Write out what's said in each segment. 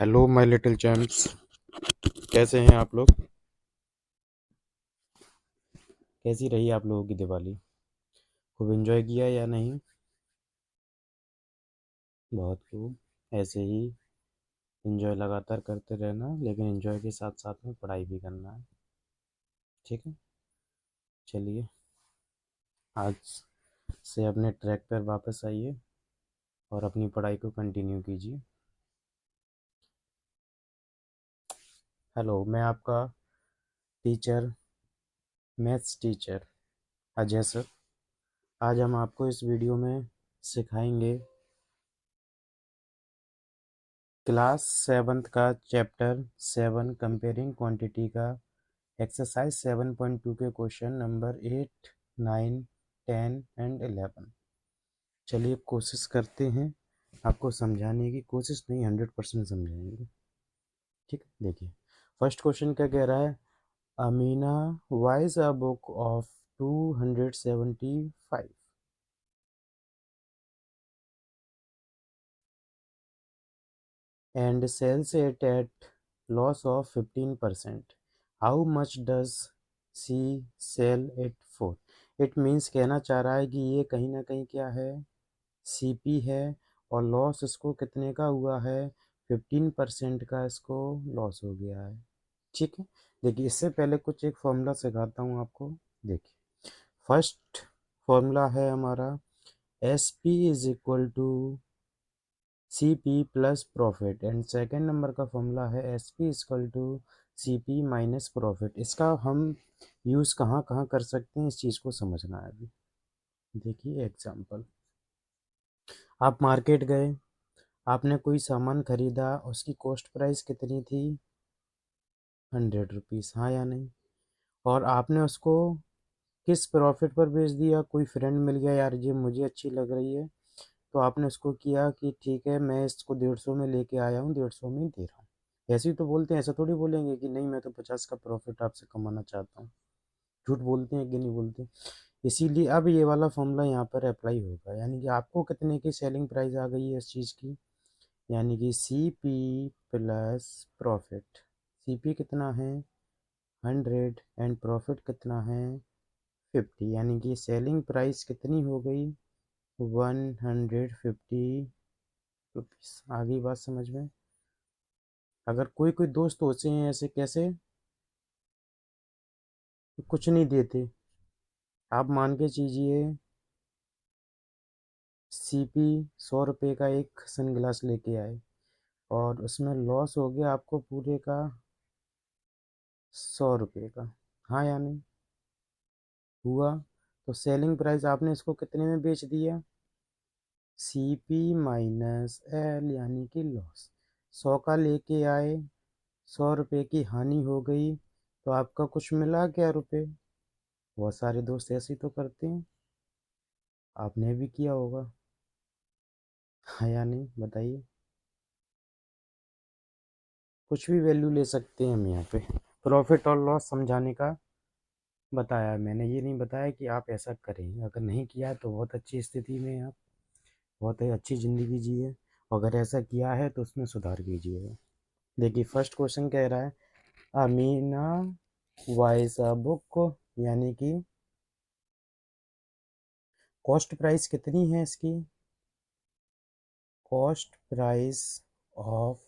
Hello my little champs. कैसे हैं आप लोग? कैसी रही आप लोगों की दिवाली? खूब एंजॉय किया या नहीं? बहुत खूब। ऐसे ही एंजॉय लगातार करते रहना, लेकिन एंजॉय के साथ साथ में पढ़ाई भी करना है। ठीक है। चलिए, आज से अपने ट्रैक पर वापस आइए और अपनी पढ़ाई को कंटिन्यू कीजिए। हेलो, मैं आपका teacher, maths teacher Ajay sir. आज हम आपको इस वीडियो में सिखाएंगे क्लास 7th का चैप्टर 7 कंपेयरिंग क्वांटिटी का एक्सरसाइज 7.2 के क्वेश्चन नंबर 8, 9, 10 एंड 11। चलिए कोशिश करते हैं, आपको समझाने की कोशिश नहीं, 100% समझाएंगे। ठीक है, देखिए फर्स्ट क्वेश्चन क्या कह रहा है। Amina wise a book of 275 and sells it at loss of 15%. How much does she sell it for? It means कहना चाह रहा है कि ये कहीं ना कहीं क्या है, सीपी है, और लॉस इसको कितने का हुआ है, 15% का इसको लॉस हो गया है। ठीक है। देखिए इससे पहले कुछ एक फॉर्मूला सिखाता हूँ आपको। देखिए फर्स्ट फॉर्मूला है हमारा S P is equal to C P plus profit, and second number का फॉर्मूला है S P equal to C P minus profit. इसका हम यूज़ कहाँ कहाँ कर सकते हैं, इस चीज़ को समझना है अभी। देखिए एग्जांपल, आप मार्केट गए, आपने कोई सामान खरीदा, उसकी कॉस्ट प्राइस कितनी थी, 100 रुपीज़, हाँ या नहीं। और आपने उसको किस प्रॉफिट पर बेच दिया, कोई फ्रेंड मिल गया, यार ये मुझे अच्छी लग रही है, तो आपने उसको किया कि ठीक है मैं इसको 150 में लेके आया हूँ, 150 में ही दे रहा हूँ। ऐसे ही तो बोलते हैं, ऐसा थोड़ी बोलेंगे कि नहीं मैं तो 50 का प्रॉफिट आपसे कमाना चाहता हूँ। झूठ बोलते हैं कि नहीं बोलते? इसीलिए अब ये वाला फॉर्मूला यहाँ पर अप्लाई होगा, यानी कि आपको कितने की सेलिंग प्राइस आ गई है इस चीज़ की, यानी कि C P plus profit. C P कितना है, 100, एंड प्रॉफिट कितना है, 50, यानी कि सेलिंग प्राइस कितनी हो गई, 150 रुपीज़। आ गई बात समझ में? अगर कोई कोई दोस्त होते हैं ऐसे, कैसे, तो कुछ नहीं देते। आप मान के चीजिए सीपी 100 रुपये का एक सन ग्लास लेके आए, और उसमें लॉस हो गया आपको पूरे का 100 रुपये का, हाँ या नहीं हुआ? तो सेलिंग प्राइस आपने इसको कितने में बेच दिया, सी पी माइनस एल, यानी कि लॉस। 100 का लेके आए, 100 रुपये की हानि हो गई, तो आपका कुछ मिला क्या रुपये? बहुत सारे दोस्त ऐसे ही तो करते हैं, आपने भी किया होगा, हाँ या नहीं बताइए। कुछ भी वैल्यू ले सकते हैं हम यहाँ पे, प्रॉफिट और लॉस समझाने का बताया है मैंने, ये नहीं बताया कि आप ऐसा करें। अगर नहीं किया तो बहुत अच्छी स्थिति में हैं आप, बहुत ही अच्छी ज़िंदगी जिए। अगर ऐसा किया है तो उसमें सुधार कीजिएगा। देखिए फर्स्ट क्वेश्चन कह रहा है अमीना वाइज अ बुक, यानी कि कॉस्ट प्राइस कितनी है इसकी, cost price of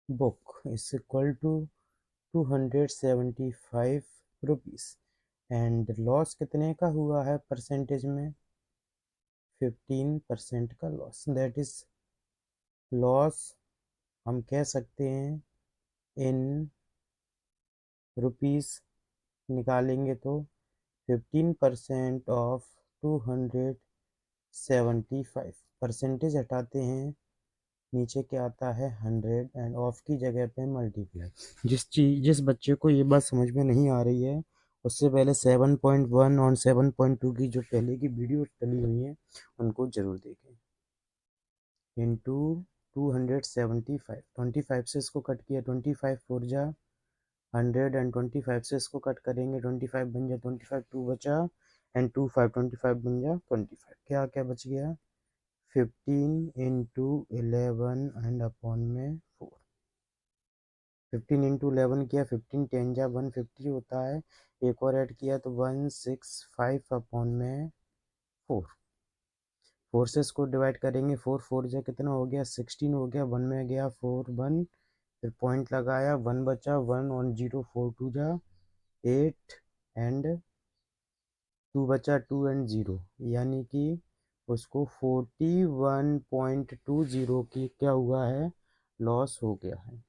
book is equal to 275 rupees, and loss कितने का हुआ है परसेंटेज में, 15% का लॉस। दैट इज लॉस, हम कह सकते हैं इन रुपीज़ निकालेंगे तो 15% ऑफ 275, परसेंटेज हटाते हैं, नीचे क्या आता है 100, एंड ऑफ की जगह पे मल्टीप्लाई। जिस बच्चे को ये बात समझ में नहीं आ रही है, उससे पहले 7.1 और 7.2 की जो पहले की वीडियो डली हुई है उनको जरूर देखें। इंटू 275, 25 से इसको कट किया, 25 फोर जा 100, एंड 25 से इसको कट करेंगे, 25 बन जा 25, 2 बचा, एंड 25 25 बन जा 25, क्या क्या बच गया, 15 × 11 एंड अपॉन में 4। 15 × 11 किया, 15 10 × 150 होता है। एक और ऐड किया तो 165 अपॉन में 4। 4 से इसको डिवाइड करेंगे, 4 4 जा कितना हो गया, 16 हो गया। 1 में गया 4 1, फिर पॉइंट लगाया, 1 बचा, 1 और 0 4 2 जा 8 एंड 2 बचा, 2 एंड 0, यानी कि उसको 41.20 की क्या हुआ है, लॉस हो गया है।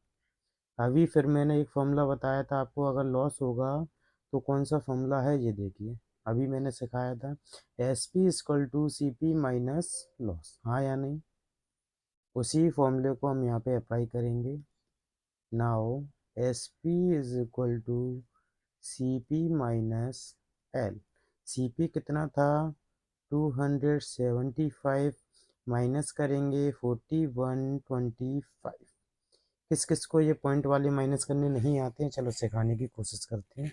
अभी फिर मैंने एक फॉर्मूला बताया था आपको, अगर लॉस होगा तो कौन सा फॉर्मूला है ये देखिए। अभी मैंने सिखाया था SP = CP माइनस लॉस, हाँ या नहीं। उसी फॉर्मूले को हम यहाँ पे अप्लाई करेंगे। Now SP = CP minus L। CP कितना था, 275, माइनस करेंगे 4125। किस किस को ये पॉइंट वाले माइनस करने नहीं आते हैं, चलो सिखाने की कोशिश करते हैं।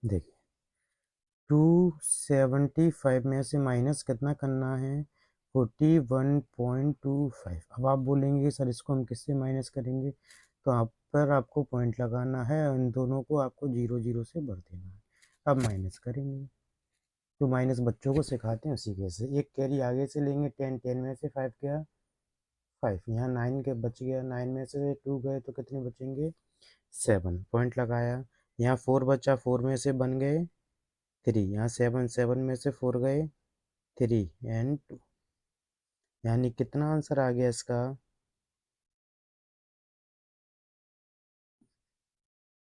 देखिए 275 में से माइनस कितना करना है, 41.25। अब आप बोलेंगे सर इसको हम किससे माइनस करेंगे, तो आप पर आपको पॉइंट लगाना है, इन दोनों को आपको 0 0 से भर देना है। अब माइनस करेंगे, तो माइनस बच्चों को सिखाते हैं उसी कैसे। एक कैरी आगे से लेंगे, 10 10 में से 5 गया 5, यहाँ 9 के बच गया, 9 में से 2 गए तो कितने बचेंगे, 7। पॉइंट लगाया, यहाँ 4 बचा, 4 में से बन गए 3, यहाँ 7 7 में से 4 गए 3 एंड 2, यानी कितना आंसर आ गया इसका,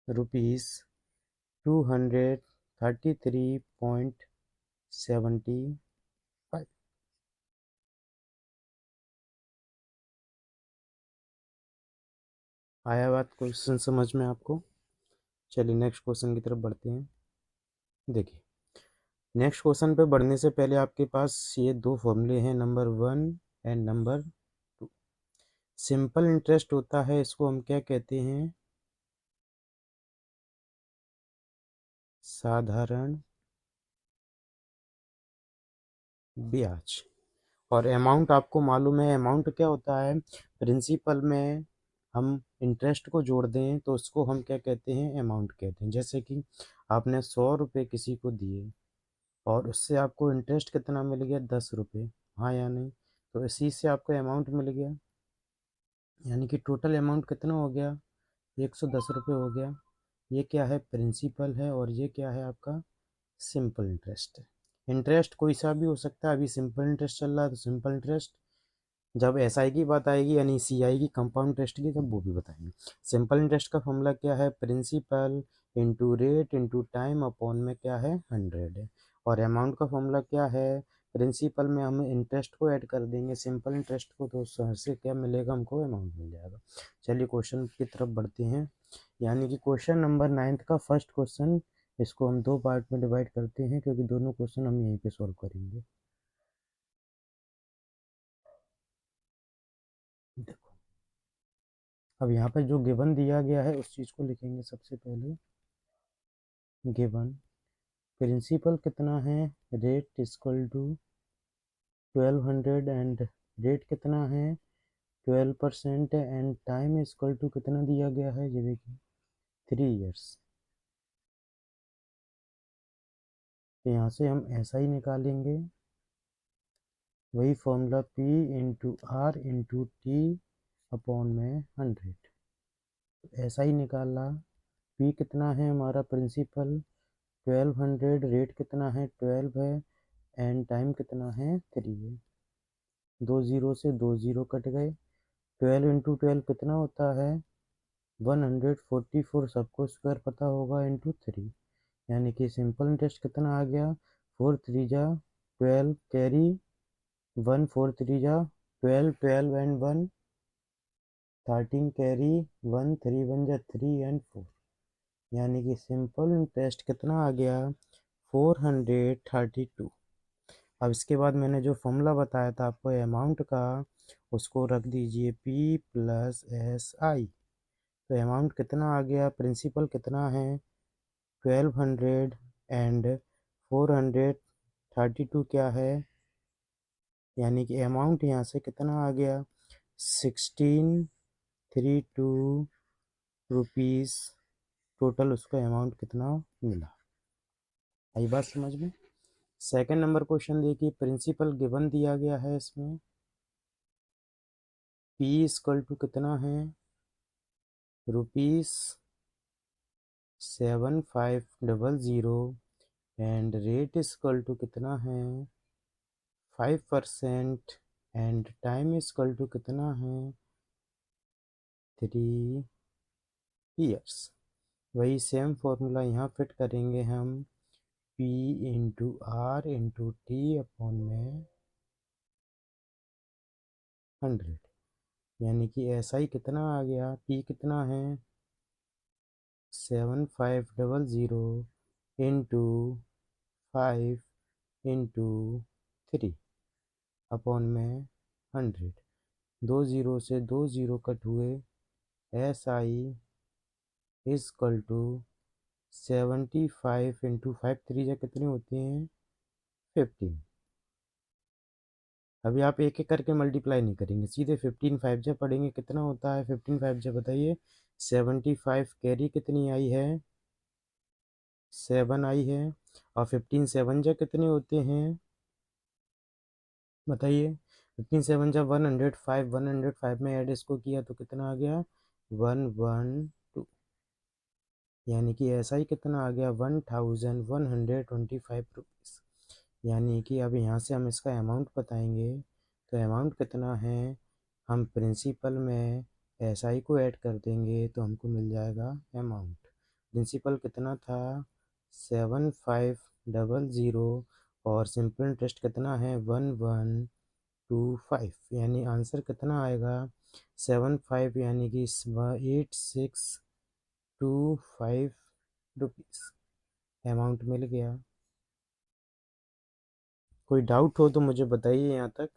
₹233.75। आया बात क्वेश्चन समझ में आपको। चलिए नेक्स्ट क्वेश्चन की तरफ बढ़ते हैं। देखिए नेक्स्ट क्वेश्चन पे बढ़ने से पहले आपके पास ये दो फॉर्मूले हैं, number 1 and number 2। Simple interest होता है, इसको हम क्या कहते हैं, साधारण ब्याज। और अमाउंट आपको मालूम है, अमाउंट क्या होता है, प्रिंसिपल में हम इंटरेस्ट को जोड़ दें तो उसको हम क्या कहते हैं, अमाउंट कहते हैं। जैसे कि आपने 100 रुपये किसी को दिए और उससे आपको इंटरेस्ट कितना मिल गया, 10 रुपये, हाँ या नहीं। तो इसी से आपको अमाउंट मिल गया, यानी कि टोटल अमाउंट कितना हो गया, 110 रुपये हो गया। ये क्या है, प्रिंसिपल है, और ये क्या है आपका, सिंपल इंटरेस्ट है। इंटरेस्ट कोई सा भी हो सकता है, अभी सिंपल इंटरेस्ट चल रहा है तो सिंपल इंटरेस्ट, जब SI की बात आएगी यानी CI की, कंपाउंड इंटरेस्ट की, तब वो भी बताएंगे। सिंपल इंटरेस्ट का फॉर्मूला क्या है, principal into rate into time upon में क्या है, 100 है। और अमाउंट का फॉर्मूला क्या है, प्रिंसिपल में हम इंटरेस्ट को ऐड कर देंगे सिंपल इंटरेस्ट को, तो उससे क्या मिलेगा, हमको अमाउंट मिल जाएगा। चलिए क्वेश्चन की तरफ बढ़ते हैं, यानी कि क्वेश्चन नंबर 9 का फर्स्ट क्वेश्चन। इसको हम दो पार्ट में डिवाइड करते हैं क्योंकि दोनों क्वेश्चन हम यहीं पे सॉल्व करेंगे। देखो अब यहाँ पर जो गिवन दिया गया है उस चीज़ को लिखेंगे सबसे पहले। गिवन प्रिंसिपल कितना है, rate equal to 1200 and rate कितना है, 12% एंड टाइम इक्वल टू कितना दिया गया है, ये देखिए 3 इयर्स। तो यहाँ से हम ऐसा ही निकालेंगे, वही formula P into R into T upon में 100। तो ऐसा ही निकाला, P कितना है हमारा प्रिंसिपल 1200, रेट कितना है 12 है, एंड टाइम कितना है 3 है। 2 0 से 2 0 कट गए, 12 इंटू 12 कितना होता है, 144, सबको स्क्वायर पता होगा, इंटू 3, यानी कि सिंपल इंटरेस्ट कितना आ गया, 4 3 जा 12 कैरी 1, 4 3 जा 12, 12 एंड 1 13 कैरी 1, 3 1 जा 3 एंड 4, यानी कि सिंपल इंटरेस्ट कितना आ गया, 432। अब इसके बाद मैंने जो फॉर्मूला बताया था आपको अमाउंट का, उसको रख दीजिए P प्लस SI। तो अमाउंट कितना आ गया, प्रिंसिपल कितना है 1200 एंड 432 क्या है, यानी कि अमाउंट यहाँ से कितना आ गया 1632 रुपीज़, टोटल उसका अमाउंट कितना मिला। आई बात समझ में। सेकंड नंबर क्वेश्चन देखिए, प्रिंसिपल गिवन दिया गया है इसमें, P इक्वल टू कितना है ₹7500 एंड रेट इक्वल टू कितना है 5% एंड टाइम इक्वल टू कितना है 3 years। वही सेम फॉर्मूला यहाँ फिट करेंगे हम, P into R into T upon में 100, यानी कि ऐसा ही कितना आ गया, P कितना है 7500 इंटू 5 इंटू 3 अपॉन में 100। 2 ज़ीरो से 2 ज़ीरो कट हुए, SI इक्वल टू 75 इंटू 5 3 जा कितने होते हैं 15। अभी आप एक एक करके मल्टीप्लाई नहीं करेंगे, सीधे 15 5 जा पढ़ेंगे, कितना होता है 15 5 जा बताइए। 75 कैरी कितनी आई है 7 आई है, और 15 7 जा कितने होते हैं बताइए। 15 7 जा 105, 105 में ऐड इसको किया तो कितना आ गया 112, यानी कि ऐसा ही कितना आ गया 1125 रुपीज़। यानी कि अब यहाँ से हम इसका अमाउंट बताएंगे, तो अमाउंट कितना है, हम प्रिंसिपल में SI को ऐड कर देंगे तो हमको मिल जाएगा अमाउंट। प्रिंसिपल कितना था 7500 और सिंपल इंटरेस्ट कितना है 1125, यानी आंसर कितना आएगा 75 यानी कि 8625 रुपीज़ अमाउंट मिल गया। कोई डाउट हो तो मुझे बताइए यहाँ तक।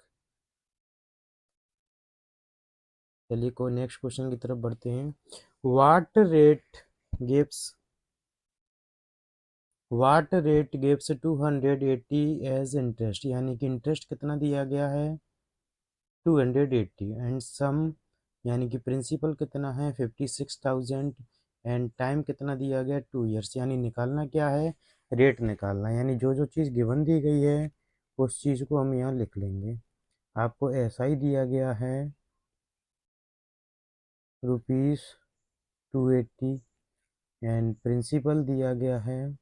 चलिए कोई नेक्स्ट क्वेश्चन की तरफ बढ़ते हैं। गिव्स वाट रेट गिव्स 280 एज इंटरेस्ट, यानी कि इंटरेस्ट कितना दिया गया है 280 एंड सम, यानी कि प्रिंसिपल कितना है 56,000 एंड टाइम कितना दिया गया 2 years। यानी निकालना क्या है रेट निकालना, यानी जो जो चीज़ गिवन दी गई है उस चीज़ को हम यहाँ लिख लेंगे। आपको ऐसा ही दिया गया है ₹280 एंड प्रिंसिपल दिया गया है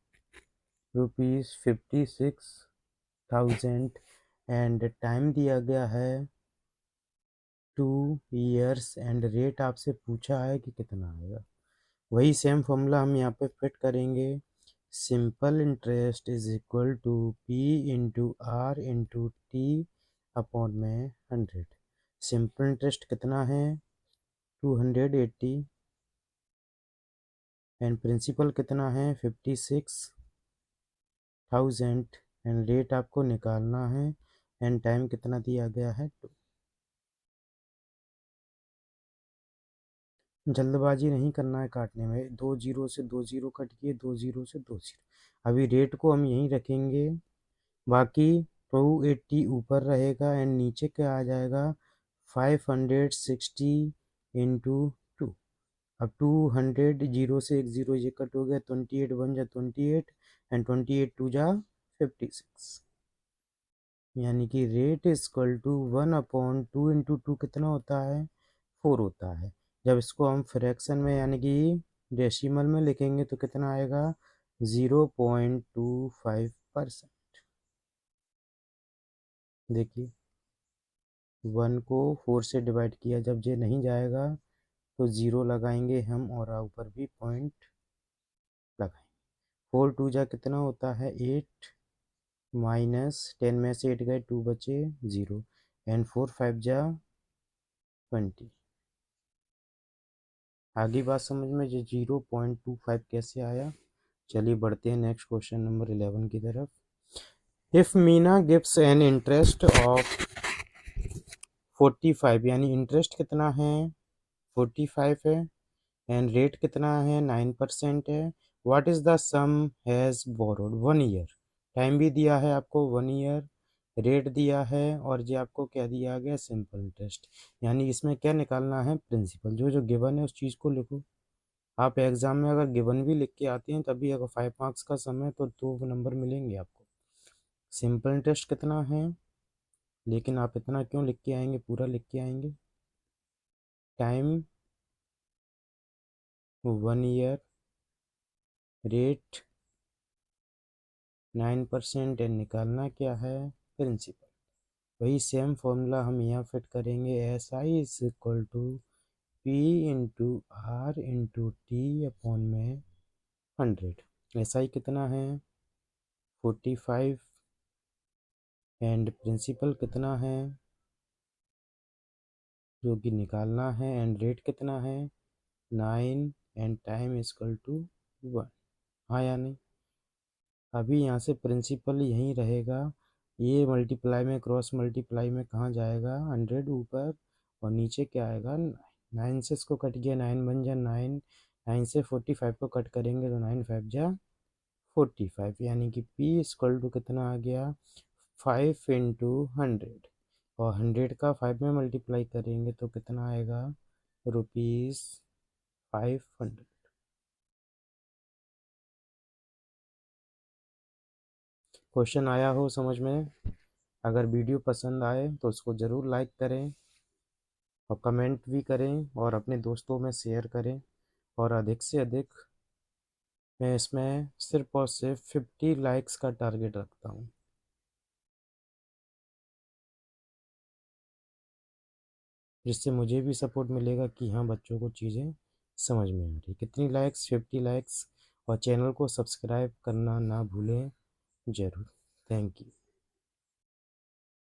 ₹56,000 एंड टाइम दिया गया है 2 years एंड रेट आपसे पूछा है कि कितना आएगा। वही सेम फॉर्मूला हम यहाँ पे फिट करेंगे, simple interest is equal to P into R into T upon में 100। सिंपल इंटरेस्ट कितना है 280 एंड प्रिंसिपल कितना है 56,000 एंड रेट आपको निकालना है एंड टाइम कितना दिया गया है 2। जल्दबाजी नहीं करना है काटने में, 2 ज़ीरो से 2 ज़ीरो कट किए, 2 ज़ीरो से 2 ज़ीरो। अभी रेट को हम यहीं रखेंगे, बाकी 280 ऊपर रहेगा एंड नीचे क्या आ जाएगा 560 इंटू 2। अब 200 जीरो से एक ज़ीरो ये कट हो गया, 28 1 जा 28 एंड 28 2 जा 56, यानी कि रेट इक्वल टू 1/2 इंटू 2 कितना होता है 4 होता है। जब इसको हम फ्रैक्शन में यानी कि डेसिमल में लिखेंगे तो कितना आएगा 0.25%। देखिए 1 को 4 से डिवाइड किया, जब ये नहीं जाएगा तो ज़ीरो लगाएंगे हम और ऊपर भी पॉइंट लगाएंगे। 4 2 जा कितना होता है 8 माइनस 10 में से 8 गए 2 बचे 0 एंड 4 5 जा 20। आगे बात समझ में, जो 0.25 कैसे आया। चलिए बढ़ते हैं नेक्स्ट क्वेश्चन नंबर 11 की तरफ। If Meena gives an interest of 45, यानी इंटरेस्ट कितना है 45 है एंड रेट कितना है 9% है। What is the sum has borrowed 1 year, time भी दिया है आपको 1 ईयर रेट दिया है और ये आपको क्या दिया गया, सिंपल इंटरेस्ट। यानी इसमें क्या निकालना है, प्रिंसिपल। जो जो गिवन है उस चीज़ को लिखो। आप एग्जाम में अगर गिवन भी लिख के आते हैं तभी अगर 5 मार्क्स का समय तो 2 नंबर मिलेंगे आपको। सिंपल इंटरेस्ट कितना है, लेकिन आप इतना क्यों लिख के आएंगे, पूरा लिख के आएंगे। टाइम 1 ईयर, रेट 9% एंड निकालना क्या है, प्रिंसिपल। वही सेम फॉर्मूला हम यहाँ फिट करेंगे, S I is equal to P into R into T upon में 100। एस आई कितना है 45 एंड प्रिंसिपल कितना है जो कि निकालना है, एंड रेट कितना है 9 एंड टाइम इजकल टू 1। हाँ या नहीं। अभी यहाँ से प्रिंसिपल यहीं रहेगा, ये मल्टीप्लाई में क्रॉस मल्टीप्लाई में कहाँ जाएगा, 100 ऊपर और नीचे क्या आएगा 9। 9 से इसको कट गया, 9 बन जा 9। 9 से 45 को कट करेंगे तो 9 5 जा 45, यानी कि P इक्वल टू कितना आ गया 5 इंटू 100, और 100 का 5 में मल्टीप्लाई करेंगे तो कितना आएगा, ₹500। क्वेश्चन आया हो समझ में। अगर वीडियो पसंद आए तो उसको ज़रूर लाइक करें और कमेंट भी करें और अपने दोस्तों में शेयर करें। और अधिक से अधिक मैं इसमें सिर्फ और सिर्फ 50 लाइक्स का टारगेट रखता हूँ, जिससे मुझे भी सपोर्ट मिलेगा कि हाँ बच्चों को चीज़ें समझ में आ रही। कितनी लाइक्स, 50 लाइक्स। और चैनल को सब्सक्राइब करना ना भूलें ज़रूर। Thank you.